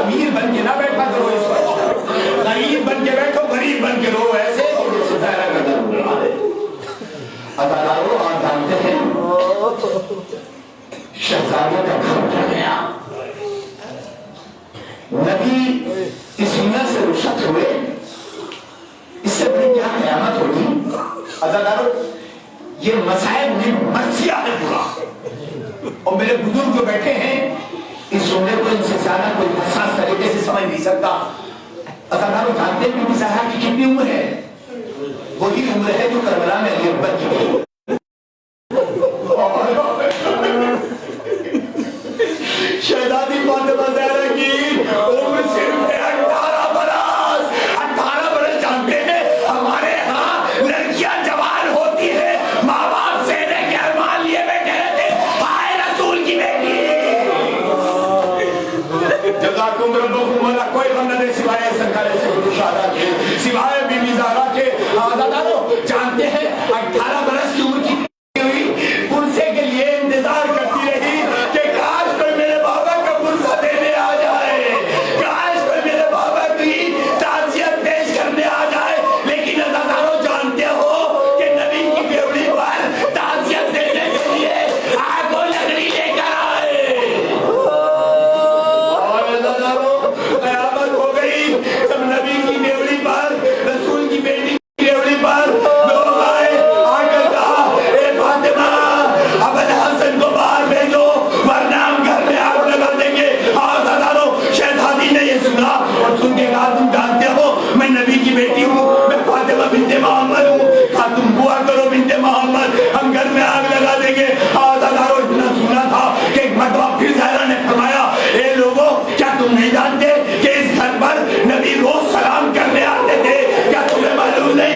امیر بن کے نہ بیٹھا کرو، اس وقت غریب بن کے بیٹھو، غریب بن کے رو. ایسے اداروں آپ جانتے ہیں شہزادی کا گھر اٹھا گیا. نبی اس دنیا سے رخصت ہوئے، اس سے بڑی کیا قیامت ہوگی. اداروں یہ مسائل میں مرثیہ ہے پورا، اور میرے بزرگ جو بیٹھے ہیں اس جملے کو ان سے زیادہ کوئی حساس طریقے سے سمجھ نہیں سکتا. اداروں جانتے ہیں کہ زہرا کی کتنی عمر ہے؟ وہی عمر ہے جو کربلا میں علی اکبر کی تھی. شہزادی فاطمہ زہرا کی عمر صرف 18 برس. 18 برس جانتے ہیں ہمارے ہاں لڑکیاں جوان ہوتی ہے، ماں باپ سینے کے ارمان لیے بیٹھے رہتے، ہائے رسول کی بیٹی. جزاکم ربکم والا کوئی غم نہ دے سوائے سرکار سے شہدا کے، سوائے بی بی زہرا کے. آزادارو جانتے ہیں 18 برس کی عمر کی ہوئی پرسے کے لیے انتظار کرتی رہی کہ کاش کوئی میرے بابا کا پرسہ دینے آ لگا دیں گے. آزادارو اتنا سنا تھا کہ ایک مرتبہ پھر زہرا نے فرمایا اے لوگوں کیا تم نہیں جانتے کہ اس گھر پر نبی روز سلام کرنے آتے تھے؟ کیا تمہیں معلوم نہیں؟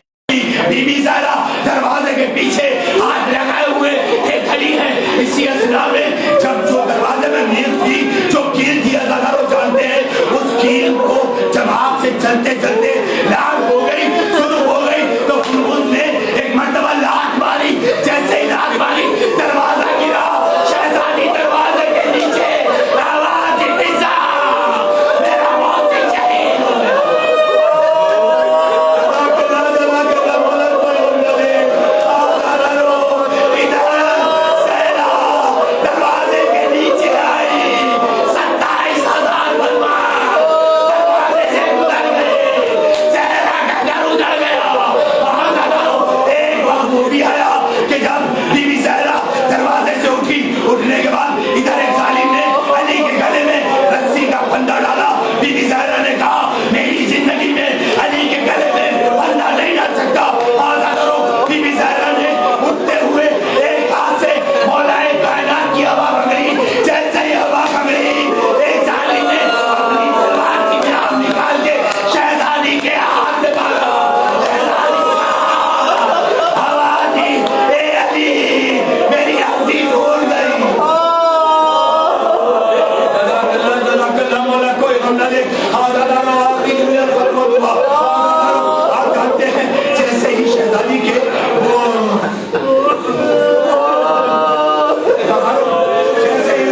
بی بی زہرا دروازے کے پیچھے ہاتھ لگائے ہوئے ایک کھڑی ہے. اسی اسنا میں جب جو دروازے میں نیل تھی جو کیل تھی ازادارو جانتے ہیں اس کیل کو جب آپ سے چلتے چلتے لاکھ ہو گئی شروع ہو گئی تو اس نے ایک مرتبہ لاکھ ماری. جیسے ہی لاکھ ماری دروازہ گرا. شہزادی دروازے کے نیچے آواز پیسا میرا موت شہید ہو گیا. دروازے کے نیچے آئی 27,000 بلوان دروازے سے گزر گئے. زہرا کا گھر اجڑ گیا. ایک وقت وہ بھی آیا کہ جب بی بی زہرا دروازے سے اٹھی, اٹھنے کے بعد ادھر ایک ظالم نے علی کے گلے میں رسی کا پھندا ڈالا. بی بی زہرا نے کہا میری زندگی میں علی کے گلے میں پھندا نہیں ڈال سکتا. بی بی زہرا نے اٹھتے ہوئے ایک ہاتھ سے مولا کائنات کی ہوا پکڑی. جیسے ہی ہوا پکڑی ایک ظالم نے اپنی تلوار کی جام نکال کے شہزادی کے ہاتھ سے مارا. شہزادی ہوا دی اے علی میری ہڈی ٹوٹ گئی. مولا کوئی غم نہ دے. آپ جانتے ہیں جیسے ہی شہزادی کے جیسے ہی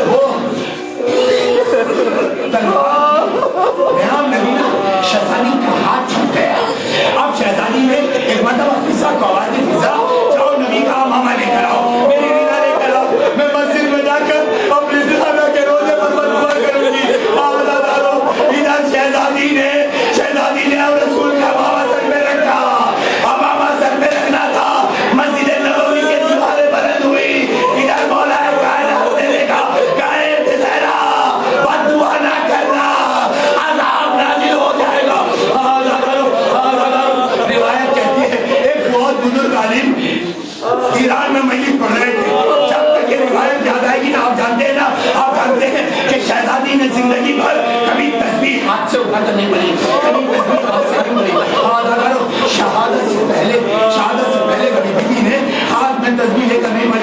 وہ تلوار نبی شہزادی کا ہاتھ چھوٹ گیا. اب شہزادی نے ایک مرتبہ فضا کو آواز دی فضا جاؤ نبی کا ماما لے کر آؤ, میری رینا لے کر آؤ, میں مسجد میں جا کر اپنے صحابہ کے روزے پر دعا کروں گی. ادھر شہزادی نے اب رسول کا ماما سر میں رکھا. اب ماما سر میں رکھنا تھا. مسجد نبوی کے دیواریں بلند ہوئی. ادھر مولا کائنات نے دیکھا کہے زہرا بد دعا نہ کرنا عذاب نازل ہو جائے گا. روایت کہتی ہے ایک بہت بزرگ عالم ایران میں میت پڑھ رہے تھے. جب تک یہ روایت یاد آئے گی نا آپ جانتے ہیں نا, آپ جانتے ہیں کہ شہزادی نے زندگی بھر کبھی تسبیح ہاتھ سے اٹھا کر نہیں پڑھی, کبھی تسبیح ہاتھ سے نہیں پڑھی. شہادت سے پہلے کبھی بیوی نے ہاتھ میں تسبیح لے کر نہیں پڑھی.